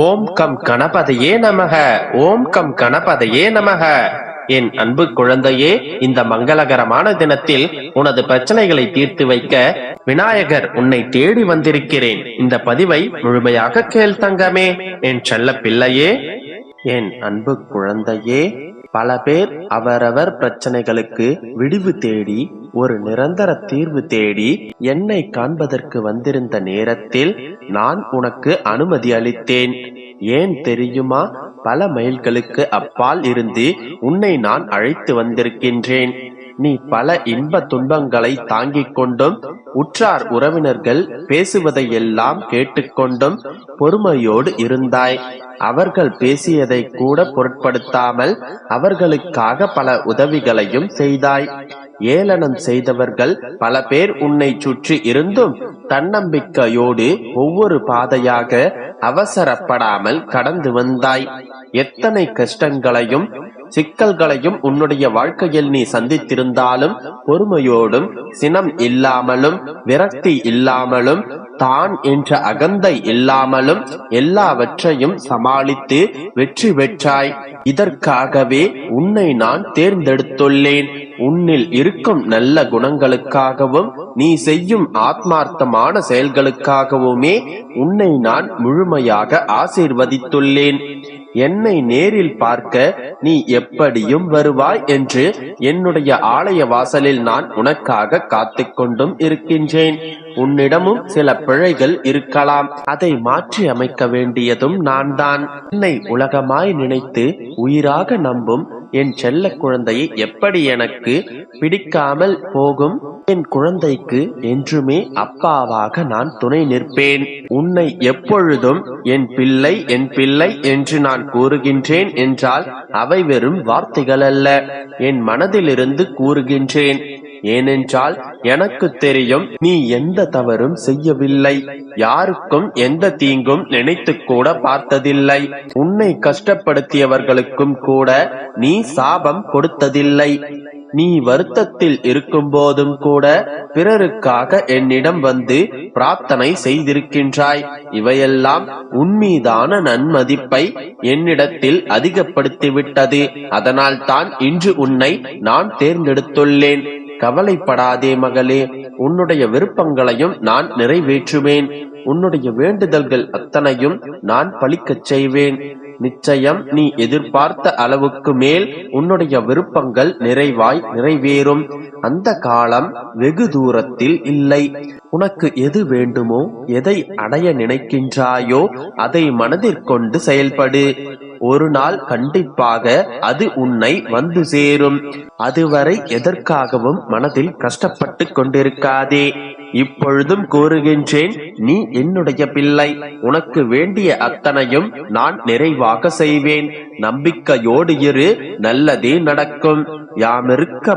ஓம் come கணபதையே நமக. ஓம் come கணபதையே நமக. என் அன்பு குழந்தையே, இந்த மங்களகரமான தினத்தில் உனது பிரச்சனைகளை தீர்த்து வைக்க விநாயகர் உன்னை தேடி வந்திருக்கிறேன். இந்த பதிவை முழுமையாக கேள் தங்கமே. என் செல்ல பிள்ளையே, என் அன்பு குழந்தையே, பல பேர் அவரவர் பிரச்சனைகளுக்கு விடிவு தேடி ஒரு நிரந்தர தீர்வு தேடி என்னை காண்பதற்கு வந்திருந்த நேரத்தில் நான் உனக்கு அனுமதி அளித்தேன். ஏன் தெரியுமா? பல மைல்களுக்கு அப்பால் இருந்து உன்னை நான் அழைத்து வந்திருக்கின்றேன். நீ பல இன்ப துன்பங்களை தாங்கிக் கொண்டும் உற்றார் உறவினர்கள் பேசுவதையெல்லாம் கேட்டுக்கொண்டும் பொறுமையோடு இருந்தாய். அவர்கள் பேசியதை கூட பொருட்படுத்தாமல் அவர்களுக்காக பல உதவிகளையும் செய்தாய். ஏளனம் செய்தவர்கள் பல பேர் உன்னை சுற்றி இருந்தும் தன்னம்பிக்கையோடு ஒவ்வொரு பாதையாக அவசரப்படாமல் கடந்து வந்தாய். எத்தனை கஷ்டங்களையும் சிக்கல்களையும் உன்னுடைய வாழ்க்கையில் நீ சந்தித்திருந்தாலும் பொறுமையோடும் சினம் இல்லாமலும் விரக்தி இல்லாமலும் தான் என்ற அகந்தை இல்லாமலும் எல்லாவற்றையும் சமாளித்து வெற்றி பெற்றாய். இதற்காகவே உன்னை நான் தேர்ந்தெடுத்துள்ளேன். உன்னில் இருக்கும் நல்ல குணங்களுக்காகவும் நீ செய்யும் ஆத்மார்த்தமான செயல்களுக்காகவுமே உன்னை நான் முழுமையாக ஆசீர்வதித்துள்ளேன். என்னை நேரில் பார்க்க நீ எப்படியும் வருவாய் என்று என்னுடைய ஆலய வாசலில் நான் உனக்காக காத்து கொண்டும் இருக்கின்றேன். உன்னிடமும் சில பிழைகள் இருக்கலாம். அதை மாற்றி அமைக்க வேண்டியதும் நான் தான். என்னை உலகமாய் நினைத்து உயிராக நம்பும் என் செல்ல குழந்தையை எப்படி எனக்கு பிடிக்காமல் போகும்? என் குழந்தைக்கு என்றுமே அப்பாவாக நான் துணை நிற்பேன். உன்னை எப்பொழுதும் என் பிள்ளை என் பிள்ளை என்று நான் கூறுகின்றேன் என்றால் அவை வெறும் வார்த்தைகள் அல்ல, என் மனதிலிருந்து கூறுகின்றேன். ஏனென்றால் எனக்கு தெரியும், நீ எந்த தவறும் செய்யவில்லை, யாருக்கும் எந்த தீங்கும் நினைத்து கூட பார்த்ததில்லை. உன்னை கஷ்டப்படுத்தியவர்களுக்கும் கூட நீ சாபம் கொடுத்ததில்லை. நீ வருத்தத்தில் இருக்கும் போதும் கூட பிறருக்காக என்னிடம் வந்து பிரார்த்தனை செய்திருக்கின்றாய். இவையெல்லாம் உன்மீதான நன்மதிப்பை என்னிடத்தில் அதிகப்படுத்திவிட்டது. அதனால் தான் இன்று உன்னை நான் தேர்ந்தெடுத்துள்ளேன். கவலைப்படாதே மகளே, உன்னுடைய விருப்பங்களையும் நான் நிறைவேற்றுவேன். உன்னுடைய வேண்டுதல்கள் அத்தனையும் நான் பலிக்கச் செய்வேன். நிச்சயம் நீ எதிர்பார்த்த அளவுக்கு மேல் உன்னுடைய விருப்பங்கள் நிறைவேறும். அந்த காலம் வெகு தூரத்தில் இல்லை. உனக்கு எது வேண்டுமோ, எதை அடைய நினைக்கின்றாயோ அதை மனதிற்கொண்டு செயல்படு. ஒரு நாள் கண்டிப்பாக அது உன்னை வந்து சேரும். அதுவரை எதற்காகவும் மனதில் கஷ்டப்பட்டு கொண்டிருக்காதே. இப்பொழுதும் கூறுகின்றேன், நீ என்னுடைய பிள்ளை. உனக்கு வேண்டிய அத்தனையும் நான் நிறைவாக செய்வேன். நம்பிக்கையோடு இரு, நல்லதே நடக்கும். யாமிருக்க